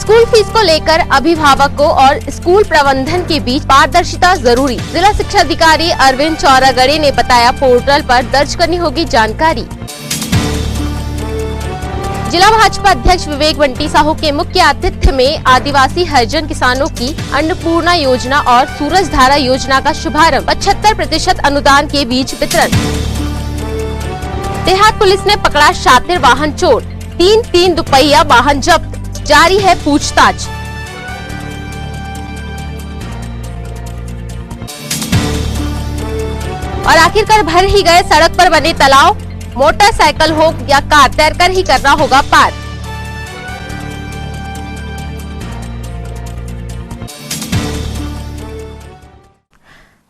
School fees को लेकर अभिभावकों और स्कूल प्रबंधन के बीच पारदर्शिता जरूरी। जिला शिक्षा अधिकारी अरविंद चौरागड़े ने बताया, पोर्टल पर दर्ज करनी होगी जानकारी। जिला भाजपा अध्यक्ष विवेक बंटी साहू के मुख्य आतिथ्य में आदिवासी हरिजन किसानों की अन्नपूर्णा योजना और सूरज धारा योजना का शुभारंभ। 75% अनुदान के बीच वितरण। देहात पुलिस ने पकड़ा शातिर वाहन चोर, 3 दुपहिया वाहन जब्त, जारी है पूछताछ। और आखिरकार भर ही गए सड़क पर बने तालाब, मोटरसाइकिल हो या कार तैरकर ही करना होगा पार।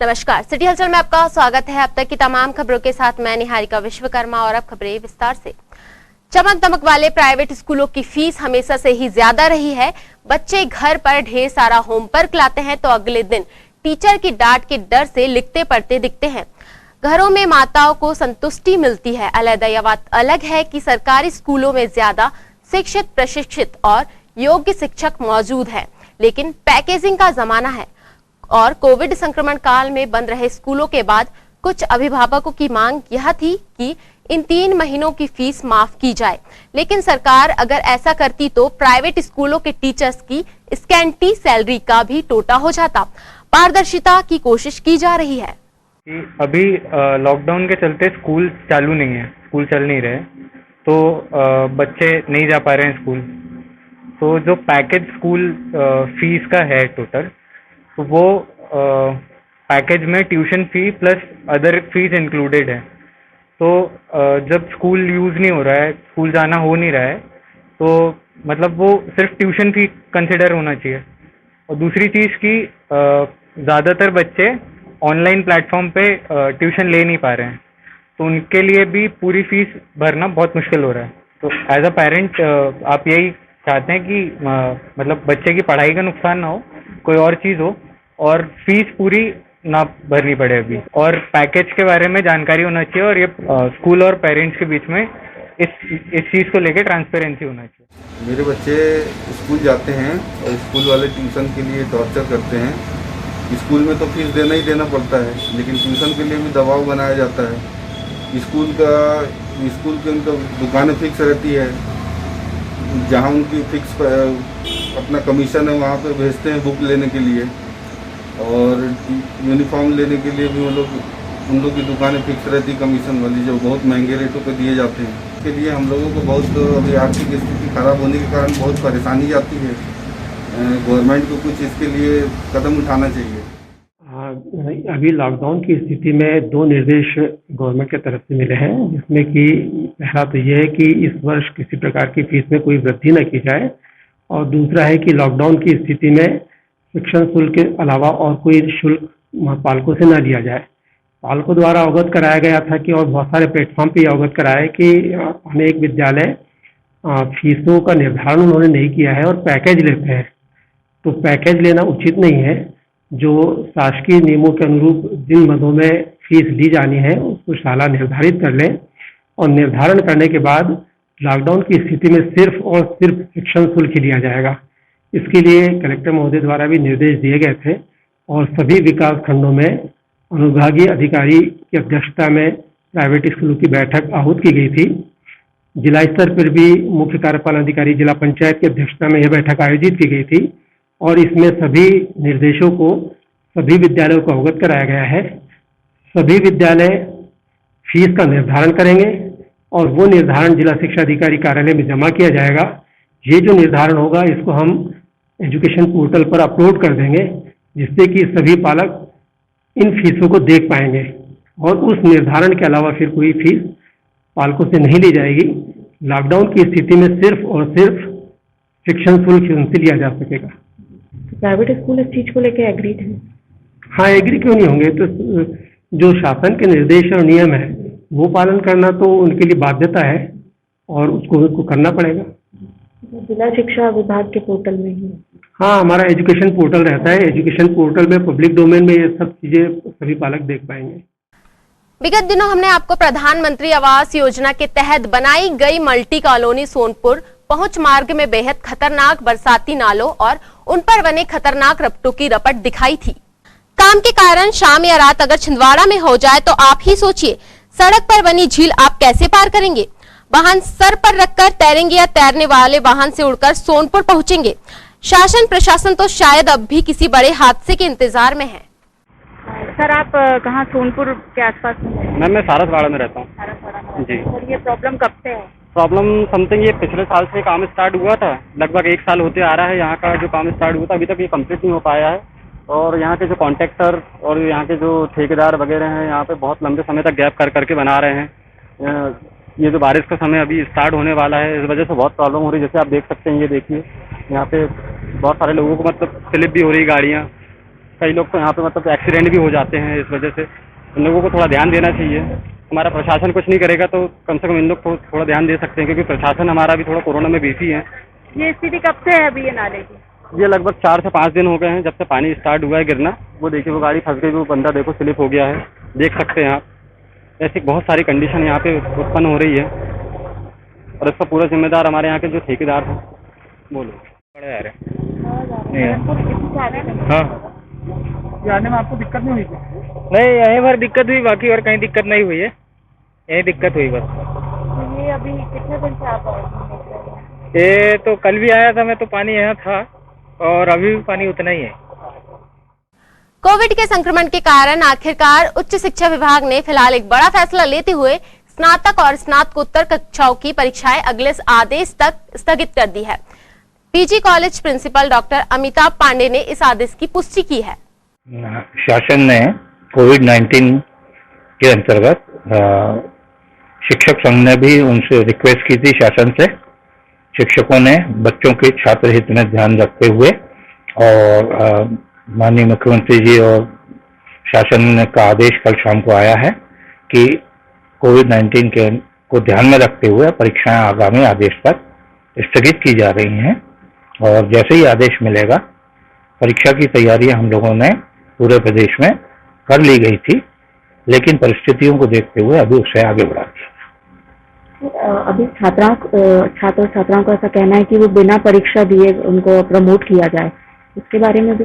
नमस्कार, सिटी हलचल में आपका स्वागत है। अब तक की तमाम खबरों के साथ मैं निहारिका विश्वकर्मा और अब खबरें विस्तार से। चमक दमक वाले प्राइवेट स्कूलों की फीस हमेशा से ही ज्यादा रही है। बच्चे घर पर ढेर सारा होमवर्क लाते हैं तो अगले दिन टीचर की डांट के डर से लिखते पढ़ते दिखते हैं। घरों में माताओं को संतुष्टि मिलती है। अलग यह बात अलग है कि सरकारी स्कूलों में ज्यादा शिक्षित, प्रशिक्षित और योग्य शिक्षक मौजूद हैं, लेकिन पैकेजिंग का जमाना है और कोविड संक्रमण काल में बंद रहे स्कूलों के बाद कुछ अभिभावकों की मांग यह थी कि इन 3 महीनों की फीस माफ की जाए, लेकिन सरकार अगर ऐसा करती तो प्राइवेट स्कूलों के टीचर्स की स्कैंटी सैलरी का भी टोटा हो जाता। पारदर्शिता की कोशिश की जा रही है। अभी लॉकडाउन के चलते स्कूल चालू नहीं है, स्कूल चल नहीं रहे, तो बच्चे नहीं जा पा रहे हैं स्कूल। तो जो पैकेज स्कूल फीस का है टोटल, तो वो पैकेज में tuition fee plus other fees included है। तो जब स्कूल यूज़ नहीं हो रहा है, स्कूल जाना हो नहीं रहा है, तो मतलब वो सिर्फ ट्यूशन फी कंसिडर होना चाहिए। और दूसरी चीज़ कि ज़्यादातर बच्चे ऑनलाइन प्लेटफॉर्म पे ट्यूशन ले नहीं पा रहे हैं, तो उनके लिए भी पूरी फीस भरना बहुत मुश्किल हो रहा है। तो एज अ पेरेंट आप यही चाहते हैं कि मतलब बच्चे की पढ़ाई का नुकसान ना हो, कोई और चीज़ हो और फीस पूरी ना भरनी पड़े अभी। और पैकेज के बारे में जानकारी होना चाहिए और ये स्कूल और पेरेंट्स के बीच में इस चीज़ को लेकर ट्रांसपेरेंसी होना चाहिए। मेरे बच्चे स्कूल जाते हैं और स्कूल वाले ट्यूशन के लिए टॉर्चर करते हैं। स्कूल में तो फीस देना ही देना पड़ता है, लेकिन ट्यूशन के लिए भी दबाव बनाया जाता है। स्कूल की उनका दुकानें फिक्स रहती है, जहाँ उनकी फिक्स अपना कमीशन है वहाँ पे भेजते हैं बुक लेने के लिए, और यूनिफॉर्म लेने के लिए भी उन लोग की दुकानें फिक्स रहती कमीशन वाली, जो बहुत महंगे रेटों पे दिए जाते हैं। इसके लिए हम लोगों को बहुत अभी आर्थिक स्थिति खराब होने के कारण बहुत परेशानी आती है। गवर्नमेंट को कुछ इसके लिए कदम उठाना चाहिए। अभी लॉकडाउन की स्थिति में 2 निर्देश गवर्नमेंट की तरफ से मिले हैं, जिसमें कि पहला तो यह है कि इस वर्ष किसी प्रकार की फीस में कोई वृद्धि न की जाए, और दूसरा है कि लॉकडाउन की स्थिति में शिक्षण शुल्क के अलावा और कोई शुल्क पालकों से न लिया जाए। पालकों द्वारा अवगत कराया गया था कि, और बहुत सारे प्लेटफॉर्म पे अवगत कराया है कि अनेक विद्यालय फीसों का निर्धारण उन्होंने नहीं किया है और पैकेज लेते हैं। तो पैकेज लेना उचित नहीं है। जो शासकीय नियमों के अनुरूप जिन मदों में फीस ली जानी है उसको शाला निर्धारित कर लें, और निर्धारण करने के बाद लॉकडाउन की स्थिति में सिर्फ और सिर्फ शिक्षण शुल्क ही लिया जाएगा। इसके लिए कलेक्टर महोदय द्वारा भी निर्देश दिए गए थे और सभी विकास खंडों में अनुविभागीय अधिकारी की अध्यक्षता में प्राइवेट स्कूलों की बैठक आहूत की गई थी। जिला स्तर पर भी मुख्य कार्यपालन अधिकारी जिला पंचायत की अध्यक्षता में यह बैठक आयोजित की गई थी, और इसमें सभी निर्देशों को सभी विद्यालयों को अवगत कराया गया है। सभी विद्यालय फीस का निर्धारण करेंगे और वो निर्धारण जिला शिक्षा अधिकारी कार्यालय में जमा किया जाएगा। ये जो निर्धारण होगा इसको हम एजुकेशन पोर्टल पर अपलोड कर देंगे, जिससे कि सभी पालक इन फीसों को देख पाएंगे, और उस निर्धारण के अलावा फिर कोई फीस पालकों से नहीं ली जाएगी। लॉकडाउन की स्थिति में सिर्फ और सिर्फ शिक्षण शुल्क उनसे लिया जा सकेगा। प्राइवेट स्कूल इस चीज को लेकर एग्रीड है? हाँ, एग्री क्यों नहीं होंगे? तो जो शासन के निर्देश और नियम है वो पालन करना तो उनके लिए बाध्यता है और उसको करना पड़ेगा। जिला शिक्षा विभाग के पोर्टल में ही? हाँ, हमारा एजुकेशन पोर्टल रहता है। एजुकेशन पोर्टल में पब्लिक डोमेन में ये सब चीजें सभी पालक देख पाएंगे। विगत दिनों हमने आपको प्रधानमंत्री आवास योजना के तहत बनाई गई मल्टी कॉलोनी सोनपुर पहुंच मार्ग में बेहद खतरनाक बरसाती नालों और उन पर बने खतरनाक रपटों की रपट दिखाई थी। काम के कारण शाम या रात अगर छिंदवाड़ा में हो जाए तो आप ही सोचिए सड़क पर बनी झील आप कैसे पार करेंगे। वाहन सर पर रखकर तैरेंगे या तैरने वाले वाहन से उड़कर सोनपुर पहुंचेंगे। शासन प्रशासन तो शायद अब भी किसी बड़े हादसे के इंतजार में है। सर आप कहाँ सोनपुर के आसपास में हैं? मैं सारसवाड़ा में रहता हूँ सारसवाड़ा में जी। सर ये प्रॉब्लम कब से है? प्रॉब्लम समथिंग ये पिछले साल से काम स्टार्ट हुआ था, लगभग 1 साल होते आ रहा है। यहाँ का जो काम स्टार्ट हुआ था अभी तक ये कंप्लीट नहीं हो पाया है और यहाँ के जो कॉन्ट्रैक्टर और यहाँ के जो ठेकेदार वगैरह हैं यहाँ पे बहुत लंबे समय तक गैप कर करके बना रहे हैं। ये जो बारिश का समय अभी स्टार्ट होने वाला है इस वजह से बहुत प्रॉब्लम हो रही है। जैसे आप देख सकते हैं, ये देखिए यहाँ पे बहुत सारे लोगों को मतलब स्लिप भी हो रही गाड़ियाँ, कई लोग तो यहाँ पे मतलब एक्सीडेंट भी हो जाते हैं। इस वजह से इन लोगों को थोड़ा ध्यान देना चाहिए। हमारा प्रशासन कुछ नहीं करेगा तो कम से कम इन लोग को थोड़ा ध्यान दे सकते हैं, क्योंकि प्रशासन हमारा भी थोड़ा कोरोना में बिजी है। ये स्थिति कब से है अभी ये नाले की? ये लगभग 4 से 5 दिन हो गए हैं जब से पानी स्टार्ट हुआ है गिरना। वो देखिए वो गाड़ी फंस गई, वो बंदा देखो स्लिप हो गया है, देख सकते हैं आप। ऐसी बहुत सारी कंडीशन यहाँ पे उत्पन्न हो रही है और इसका पूरा जिम्मेदार हमारे यहाँ के जो ठेकेदार हैं। बोलो हाँ, जाने में आपको दिक्कत नहीं हुई थी? नहीं यहीं पर दिक्कत हुई, बाकी और कहीं दिक्कत नहीं हुई है, यही दिक्कत हुई बस। ये अभी कितने दिन से आप ये तो कल भी आया था मैं, तो पानी यहाँ था और अभी भी पानी उतना ही है। कोविड के संक्रमण के कारण आखिरकार उच्च शिक्षा विभाग ने फिलहाल एक बड़ा फैसला लेते हुए स्नातक और स्नातकोत्तर कक्षाओं की परीक्षाएं अगले आदेश तक स्थगित कर दी है। PG college principal doctor Amitabh Pandey ने इस आदेश की पुष्टि की है। शासन ने कोविड-19 के अंतर्गत शिक्षक संघ ने भी उनसे रिक्वेस्ट की थी शासन से। शिक्षकों ने बच्चों के छात्र हित में ध्यान रखते हुए और माननीय मुख्यमंत्री जी और शासन का आदेश कल शाम को आया है कि कोविड-19 के को ध्यान में रखते हुए परीक्षाएं आगामी आदेश तक स्थगित की जा रही हैं और जैसे ही आदेश मिलेगा परीक्षा की तैयारियां हम लोगों ने पूरे प्रदेश में कर ली गई थी, लेकिन परिस्थितियों को देखते हुए अभी उसे आगे बढ़ा दिया। अभी छात्र छात्राओं का ऐसा कहना है कि वो बिना परीक्षा दिए उनको प्रमोट किया जाए, इसके बारे में भी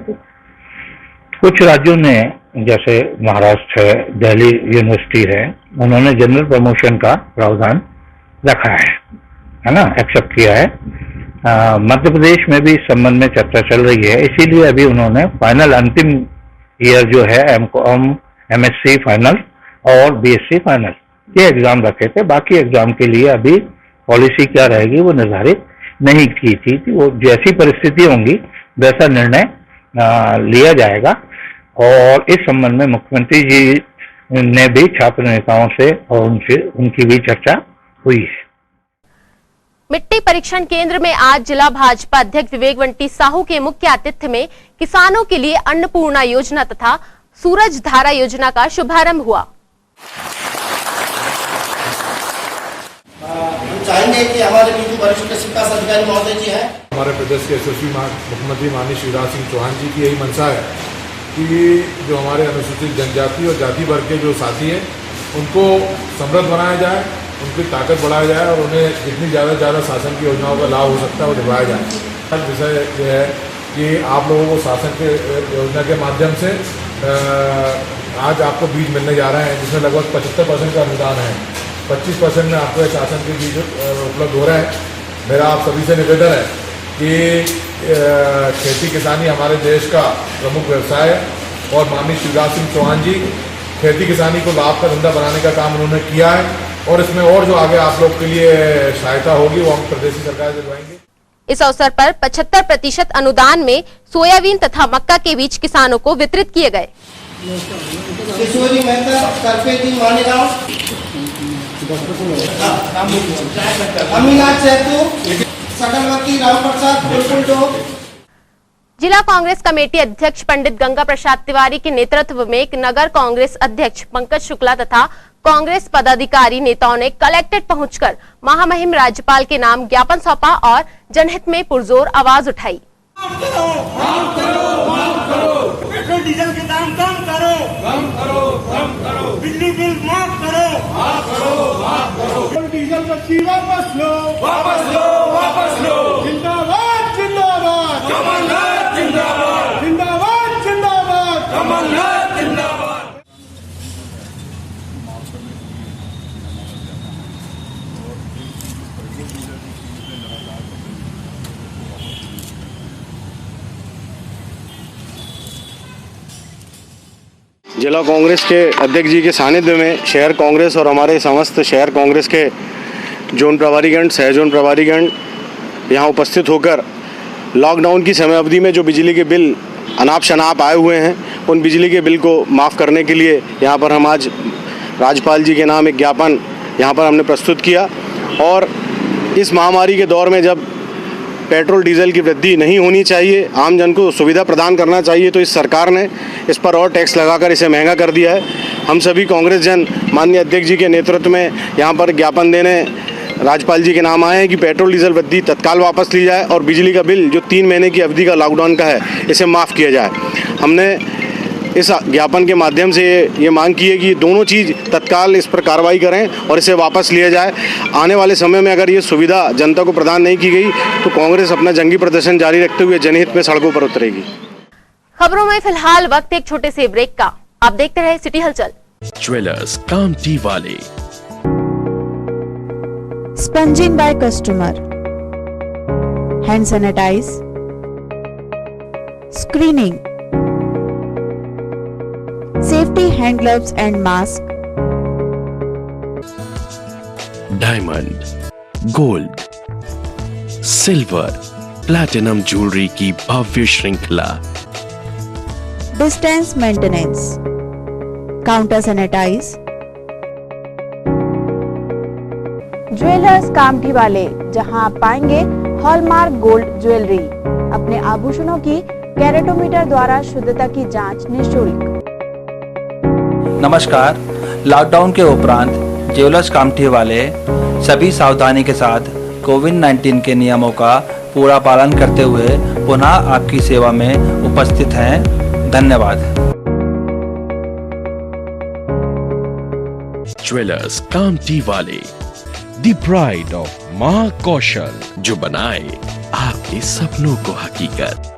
कुछ राज्यों ने, जैसे महाराष्ट्र है, दिल्ली यूनिवर्सिटी है, उन्होंने जनरल प्रमोशन का प्रावधान रखा है ना, एक्सेप्ट किया है। मध्य प्रदेश में भी इस संबंध में चर्चा चल रही है, इसीलिए अभी उन्होंने फाइनल अंतिम ईयर जो है एमकॉम, एमएससी फाइनल और बीएससी फाइनल ये एग्जाम रखे थे। बाकी एग्जाम के लिए अभी पॉलिसी क्या रहेगी वो निर्धारित नहीं की थी। वो जैसी परिस्थिति होंगी वैसा निर्णय लिया जाएगा और इस संबंध में मुख्यमंत्री जी ने भी छात्र नेताओं से और उनकी भी चर्चा हुई है। मिट्टी परीक्षण केंद्र में आज जिला भाजपा अध्यक्ष विवेक बंटी साहू के मुख्य आतिथ्य में किसानों के लिए अन्नपूर्णा योजना तथा सूरज धारा योजना का शुभारंभ हुआ। हम चाहेंगे कि हमारे बीच वरिष्ठ कृषि विकास अधिकारी महोदय जी हैं, हमारे प्रदेश के यशस्वी मुख्यमंत्री माननीय शिवराज सिंह चौहान जी की यही मंशा है कि जो हमारे अनुसूचित जनजाति और जाति वर्ग के जो साथी हैं उनको समृद्ध बनाया जाए, उनकी ताकत बढ़ाया जाए और उन्हें जितनी ज़्यादा से ज़्यादा शासन की योजनाओं का लाभ हो सकता है वो दिलवाया जाए। विषय ये है कि आप लोगों को शासन के योजना के माध्यम से आज आपको बीज मिलने जा रहे हैं, जिसमें लगभग 75% का अनुदान है। 25% में आपको शासन के बीज उपलब्ध हो रहे हैं। मेरा आप सभी से निवेदन है कि खेती किसानी हमारे देश का प्रमुख व्यवसाय है और माननीय शिवराज सिंह चौहान जी खेती किसानी को लाभ का धंधा बनाने का काम उन्होंने किया है और इसमें और जो आगे आप लोग के लिए सहायता होगी वो हम प्रदेश सरकार दिलवाएंगे। इस अवसर पर 75% अनुदान में सोयाबीन तथा मक्का के बीज किसानों को वितरित किए गए। जिला कांग्रेस कमेटी अध्यक्ष पंडित गंगा प्रसाद तिवारी के नेतृत्व में नगर कांग्रेस अध्यक्ष पंकज शुक्ला तथा कांग्रेस पदाधिकारी नेताओं ने कलेक्ट्रेट पहुंचकर महामहिम राज्यपाल के नाम ज्ञापन सौंपा और जनहित में पुरजोर आवाज उठाई। पेट्रोल डीजल के दाम कम करो, बिजली बिल माफ करो, डीजल बच्ची वापस लो। जिला कांग्रेस के अध्यक्ष जी के सानिध्य में शहर कांग्रेस और हमारे समस्त शहर कांग्रेस के जोन प्रभारीगण, सह जोन प्रभारीगण यहाँ उपस्थित होकर लॉकडाउन की समय अवधि में जो बिजली के बिल अनाप शनाप आए हुए हैं, उन बिजली के बिल को माफ़ करने के लिए यहाँ पर हम आज राज्यपाल जी के नाम एक ज्ञापन यहाँ पर हमने प्रस्तुत किया। और इस महामारी के दौर में जब पेट्रोल डीजल की वृद्धि नहीं होनी चाहिए, आम जन को सुविधा प्रदान करना चाहिए, तो इस सरकार ने इस पर और टैक्स लगाकर इसे महंगा कर दिया है। हम सभी कांग्रेस जन माननीय अध्यक्ष जी के नेतृत्व में यहाँ पर ज्ञापन देने राज्यपाल जी के नाम आए हैं कि पेट्रोल डीजल वृद्धि तत्काल वापस ली जाए और बिजली का बिल जो 3 महीने की अवधि का लॉकडाउन का है, इसे माफ़ किया जाए। हमने इस ज्ञापन के माध्यम से ये मांग की है कि दोनों चीज़ तत्काल इस पर कार्रवाई करें और इसे वापस लिया जाए। आने वाले समय में अगर ये सुविधा जनता को प्रदान नहीं की गई तो कांग्रेस अपना जंगी प्रदर्शन जारी रखते हुए जनहित में सड़कों पर उतरेगी। खबरों में फिलहाल वक्त एक छोटे से ब्रेक का। आप देखते रहे सिटी हलचल। ज्वेलर्स कामठी वाले, sponging by customer, hand sanitise, screening, safety hand gloves and mask, diamond, gold, silver, platinum jewellery की भव्य श्रृंखला, distance maintenance, counter sanitise. Jewellers Kamthi वाले, जहां आप पाएंगे हॉलमार्क गोल्ड ज्वेलरी, अपने आभूषणों की कैरेटोमीटर द्वारा शुद्धता की जांच निःशुल्क। नमस्कार। लॉकडाउन के उपरांत ज्वेलर्स कामठी वाले सभी सावधानी के साथ कोविड-19 के नियमों का पूरा पालन करते हुए पुनः आपकी सेवा में उपस्थित हैं। धन्यवाद। ज्वेलर्स कामठी वाले, द प्राइड ऑफ मां कौशल, जो बनाए आपके सपनों को हकीकत।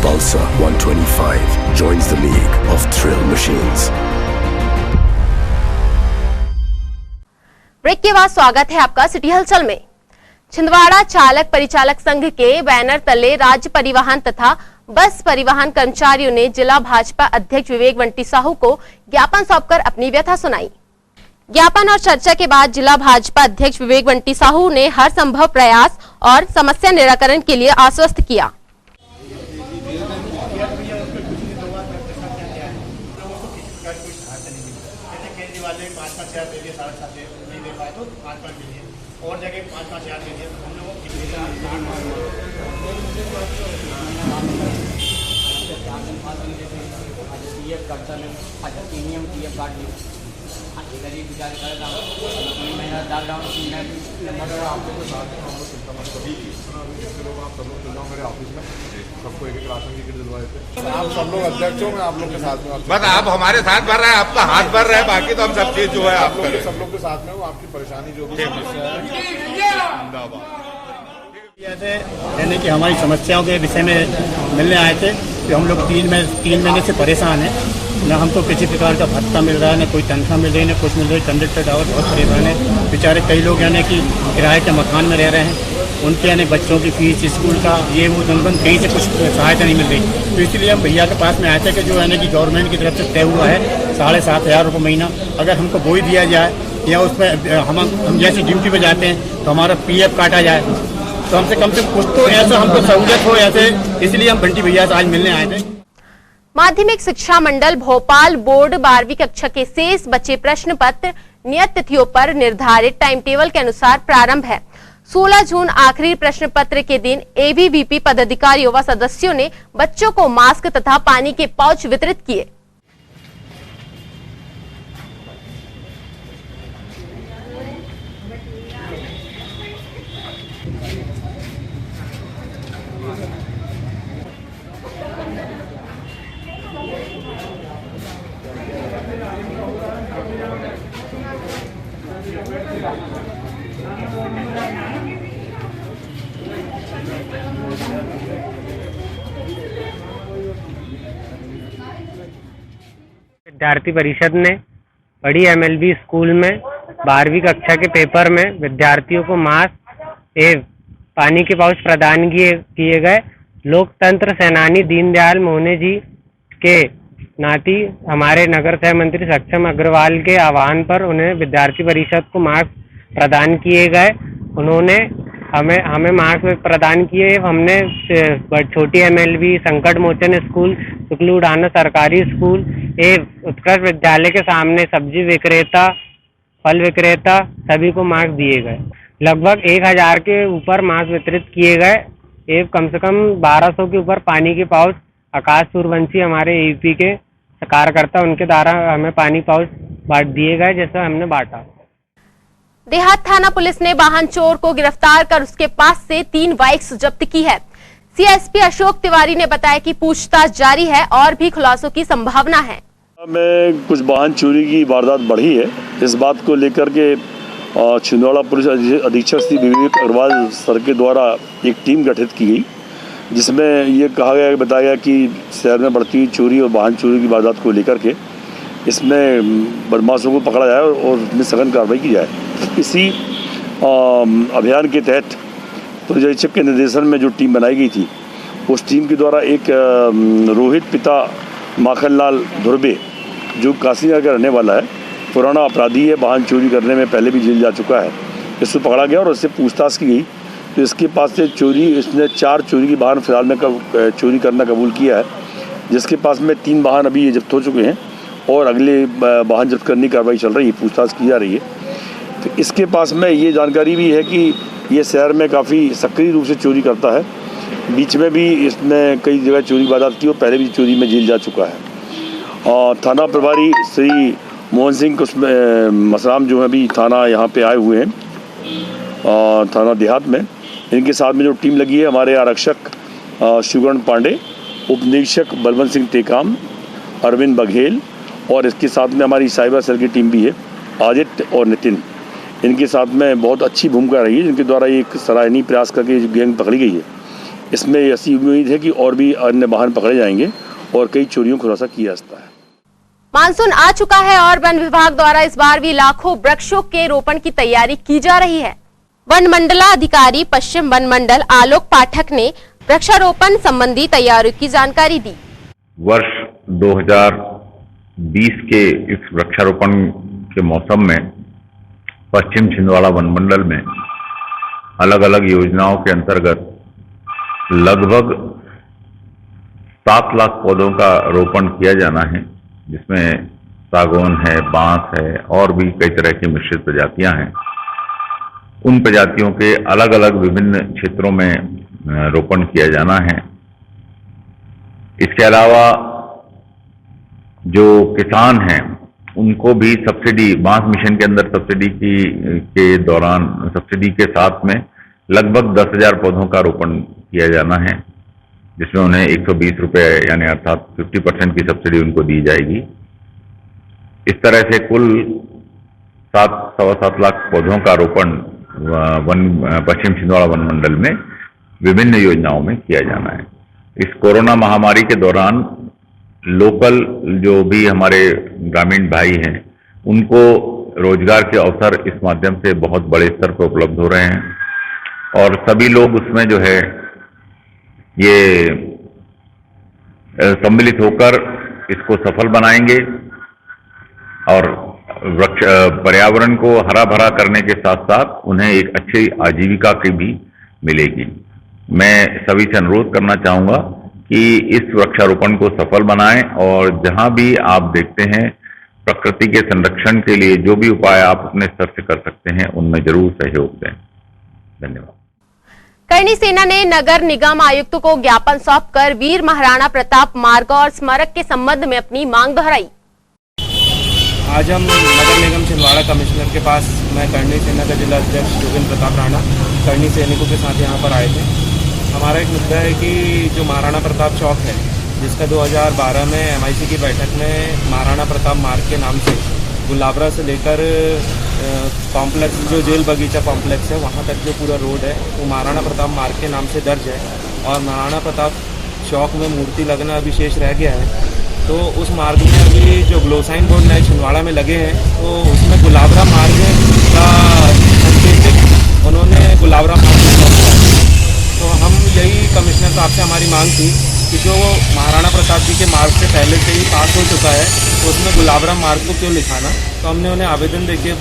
Pulsar 125 joins the league of thrill machines. Break के बाद स्वागत है आपका सिटी हलचल में। छिंदवाड़ा चालक परिचालक संघ के बैनर तले राज्य परिवहन तथा बस परिवहन कर्मचारियों ने जिला भाजपा अध्यक्ष विवेक बंटी साहू को ज्ञापन सौंपकर अपनी व्यथा सुनाई। ज्ञापन और चर्चा के बाद जिला भाजपा अध्यक्ष विवेक बंटी साहू ने हर संभव प्रयास और समस्या निराकरण के लिए आश्वस्त किया। और जगह 5-5 हज़ार दे दिए हम लोग करता है। अच्छा प्रीमियम पीएफ काट ली गरीब बेचारे करेगा महीना लॉकडाउन आप लोग के साथ मेरे ऑफिस में सबको एक राशन की किट दिलवाए थे। आप सब लोग अध्यक्ष हो, मैं आप लोग के साथ में। बस आप हमारे साथ बढ़ रहे हैं, आपका हाथ बढ़ रहा है, बाकी तो हम सब चीज जो है आप लोग सब लोग के साथ में हूँ। आपकी परेशानी जो भी ऐसे यानी कि हमारी समस्याओं के विषय में मिलने आए थे कि हम लोग 3 महीने से परेशान हैं। ना हमको किसी प्रकार का भत्ता मिल रहा है, ना कोई तनख्वाह मिल रही है, ना कुछ मिल रही है। कंडक्टर ड्राइवर बहुत परेशान है बेचारे। कई लोग यानी कि किराए के मकान में रह रहे हैं, उनके यानी बच्चों की फीस स्कूल का ये वो जनबन कहीं से कुछ सहायता नहीं मिल रही। तो इसलिए हम भैया के पास में आए थे कि जो यानी कि गवर्नमेंट की तरफ से तय हुआ है 7,500 रुपये महीना, अगर हमको वो ही दिया जाए या उसमें हम जैसी ड्यूटी पर जाते हैं तो हमारा PF काटा जाए, तो हमसे कम से कुछ तो ऐसा हमको सहूलियत हो ऐसे। इसलिए हम बंटी भैया से आज मिलने आए थे। माध्यमिक शिक्षा मंडल भोपाल बोर्ड 12वीं कक्षा के शेष बचे प्रश्न पत्र नियत तिथियों पर निर्धारित टाइम टेबल के अनुसार प्रारंभ है। 16 जून आखिरी प्रश्न पत्र के दिन ABVP पदाधिकारियों व सदस्यों ने बच्चों को मास्क तथा पानी के पाउच वितरित किए। विद्यार्थी परिषद ने बड़ी MLB स्कूल में 12वीं कक्षा के पेपर में विद्यार्थियों को मास्क एवं पानी के पाउच प्रदान किए गए। लोकतंत्र सेनानी दीनदयाल मोहने जी के नाती हमारे नगर सह मंत्री सक्षम अग्रवाल के आह्वान पर उन्हें विद्यार्थी परिषद को मास्क प्रदान किए गए। उन्होंने हमें मास्क प्रदान किए। हमने छोटी MLB, संकट मोचन स्कूल, शुक्ल उड़ाना सरकारी स्कूल एवं उत्कृष्ट विद्यालय के सामने सब्जी विक्रेता, फल विक्रेता सभी को मास्क दिए गए। लगभग 1000 के ऊपर मास्क वितरित किए गए एवं कम से कम 1200 के ऊपर पानी के पाउच आकाश सूर्यवंशी हमारे AVP के कार्यकर्ता उनके द्वारा हमें पानी पाउच बांट दिए गए, जैसा हमने बांटा। देहात थाना पुलिस ने वाहन चोर को गिरफ्तार कर उसके पास से 3 बाइक्स जब्त की है। CSP अशोक तिवारी ने बताया कि पूछताछ जारी है और भी खुलासों की संभावना है। में कुछ वाहन चोरी की वारदात बढ़ी है। इस बात को लेकर के छिंदवाड़ा पुलिस अधीक्षक श्री विवेक अग्रवाल सर के द्वारा एक टीम गठित की गई, जिसमें ये बताया गया कि शहर में बढ़ती हुई चोरी और वाहन चोरी की वारदात को लेकर के इसमें बदमाशों को पकड़ा जाए और इसमें सघन कार्रवाई की जाए। इसी अभियान के तहत पुलिस अधीक्षक के निर्देशन में जो टीम बनाई गई थी, उस टीम के द्वारा एक रोहित पिता माखनलाल धुर्बे, जो काशीनगर का रहने वाला है, पुराना अपराधी है, वाहन चोरी करने में पहले भी जेल जा चुका है, इसको पकड़ा गया और उससे पूछताछ की गई तो इसके पास से इसने 4 चोरी की वाहन फिलहाल में चोरी करना कबूल किया है, जिसके पास में 3 वाहन अभी जब्त हो चुके हैं और अगले वाहन जब्त करने की कार्रवाई चल रही है, पूछताछ की जा रही है। तो इसके पास में ये जानकारी भी है कि ये शहर में काफ़ी सक्रिय रूप से चोरी करता है। बीच में भी इसने कई जगह चोरी वारदात की और पहले भी चोरी में जेल जा चुका है। थाना प्रभारी श्री मोहन सिंह मसराम जो है अभी थाना यहाँ पे आए हुए हैं, थाना देहात में। इनके साथ में जो टीम लगी है, हमारे आरक्षक शिवगण पांडे, उप निरीक्षक बलवंत सिंह टेकाम, अरविंद बघेल और इसके साथ में हमारी साइबर सेल की टीम भी है, आदित्य और नितिन। इनके साथ में बहुत अच्छी भूमिका रही है, जिनके द्वारा एक सराहनीय प्रयास करके गैंग पकड़ी गई है। इसमें ऐसी उम्मीद है कि और भी अन्य वाहन पकड़े जाएंगे और कई चोरियों को खुलासा किया जा सकता है। मानसून आ चुका है और वन विभाग द्वारा इस बार भी लाखों वृक्षों के रोपण की तैयारी की जा रही है। वन मंडलाधिकारी पश्चिम वन मंडल आलोक पाठक ने वृक्षारोपण संबंधी तैयारियों की जानकारी दी। वर्ष 2020 के इस वृक्षारोपण के मौसम में पश्चिम छिंदवाड़ा वन मंडल में अलग अलग योजनाओं के अंतर्गत लगभग 7 लाख पौधों का रोपण किया जाना है, जिसमें सागौन है, बांस है और भी कई तरह की मिश्रित प्रजातियां हैं। उन प्रजातियों के अलग अलग विभिन्न क्षेत्रों में रोपण किया जाना है। इसके अलावा जो किसान हैं उनको भी सब्सिडी, बांस मिशन के अंदर सब्सिडी के दौरान सब्सिडी के साथ में लगभग 10,000 पौधों का रोपण किया जाना है, जिसमें उन्हें 120 रुपये यानी अर्थात 50% की सब्सिडी उनको दी जाएगी। इस तरह से कुल 7.25 लाख पौधों का रोपण पश्चिम छिंदवाड़ा वन मंडल में विभिन्न योजनाओं में किया जाना है। इस कोरोना महामारी के दौरान लोकल जो भी हमारे ग्रामीण भाई हैं, उनको रोजगार के अवसर इस माध्यम से बहुत बड़े स्तर पर उपलब्ध हो रहे हैं और सभी लोग उसमें जो है ये सम्मिलित होकर इसको सफल बनाएंगे और पर्यावरण को हरा भरा करने के साथ साथ उन्हें एक अच्छी आजीविका की भी मिलेगी। मैं सभी से अनुरोध करना चाहूँगा कि इस वृक्षारोपण को सफल बनाएं और जहां भी आप देखते हैं प्रकृति के संरक्षण के लिए जो भी उपाय आप अपने स्तर से कर सकते हैं, उनमें जरूर सहयोग दें। धन्यवाद। करणी सेना ने नगर निगम आयुक्त को ज्ञापन सौंपकर वीर महाराणा प्रताप मार्ग और स्मारक के संबंध में अपनी मांग दोहराई। आज हम नगर निगम छिंदवाड़ा कमिश्नर के पास, मैं करणी सेना का जिला अध्यक्ष योगेंद्र प्रताप राणा करणी सैनिकों के साथ यहाँ पर आए थे। हमारा एक मुद्दा है कि जो महाराणा प्रताप चौक है, जिसका 2012 में MIC की बैठक में महाराणा प्रताप मार्ग के नाम से गुलाबरा से लेकर कॉम्प्लेक्स जो जेल बगीचा कॉम्प्लेक्स है वहाँ तक जो पूरा रोड है वो महाराणा प्रताप मार्ग के नाम से दर्ज है और महाराणा प्रताप चौक में मूर्ति लगना अभी शेष रह गया है। तो उस मार्ग में अभी जो ग्लो साइन बोर्ड नए छिंदवाड़ा में लगे हैं, तो उसमें गुलाबरा मार्ग का संकेतिक उन्होंने गुलाबरा मार्ग में लगा है। तो हम यही कमिश्नर साहब से हमारी मांग थी कि जो महाराणा प्रताप जी के मार्ग से पहले से ही पास हो चुका है, तो उसमें गुलाबरा मार्ग को क्यों लिखाना। तो हमने उन्हें आवेदन देके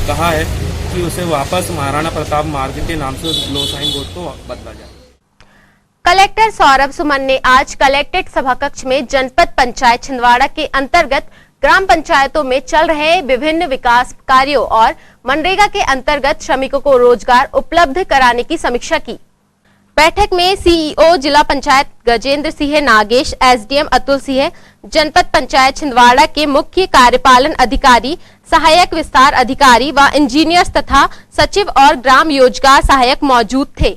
कहा है कि उसे वापस महाराणा प्रताप मार्ग के नाम से उस ग्लो साइन बोर्ड को बदला जाए। कलेक्टर सौरभ सुमन ने आज कलेक्ट्रेट सभाकक्ष में जनपद पंचायत छिंदवाड़ा के अंतर्गत ग्राम पंचायतों में चल रहे विभिन्न विकास कार्यों और मनरेगा के अंतर्गत श्रमिकों को रोजगार उपलब्ध कराने की समीक्षा की। बैठक में सीईओ जिला पंचायत गजेंद्र सिंह नागेश, एसडीएम अतुल सिंह, जनपद पंचायत छिंदवाड़ा के मुख्य कार्यपालन अधिकारी, सहायक विस्तार अधिकारी व इंजीनियर्स तथा सचिव और ग्राम योजगार सहायक मौजूद थे।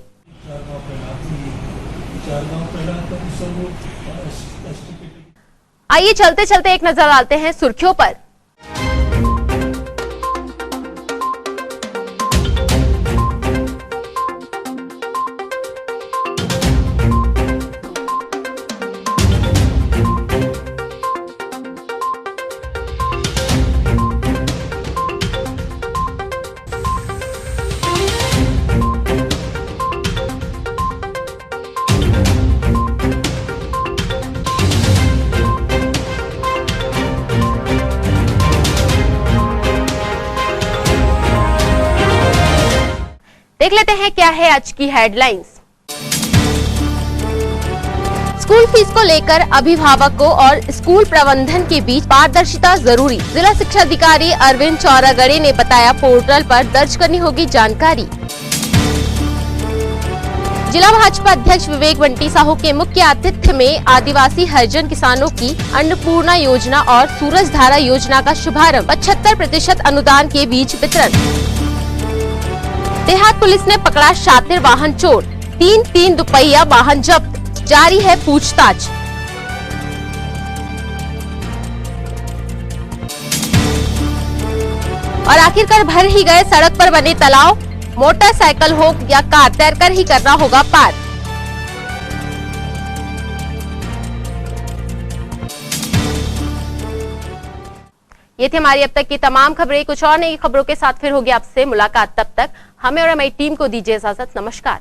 आइए चलते चलते एक नजर डालते हैं सुर्खियों पर। देख लेते हैं क्या है आज की हेडलाइंस। स्कूल फीस को लेकर अभिभावकों और स्कूल प्रबंधन के बीच पारदर्शिता जरूरी, जिला शिक्षा अधिकारी अरविंद चौरागड़े ने बताया। पोर्टल पर दर्ज करनी होगी जानकारी। जिला भाजपा अध्यक्ष विवेक बंटी साहू के मुख्य आतिथ्य में आदिवासी हरिजन किसानों की अन्नपूर्णा योजना और सूरज धारा योजना का शुभारंभ। 75% अनुदान के बीच वितरण। देहात पुलिस ने पकड़ा शातिर वाहन चोर, 3 दुपहिया वाहन जब्त, जारी है पूछताछ। और आखिरकार भर ही गए सड़क पर बने तालाब, मोटरसाइकिल हो या कार तैरकर ही करना होगा पार। ये थी हमारी अब तक की तमाम खबरें। कुछ और नई खबरों के साथ फिर होगी आपसे मुलाकात। तब तक हमें और हमारी टीम को दीजिए इजाजत। नमस्कार।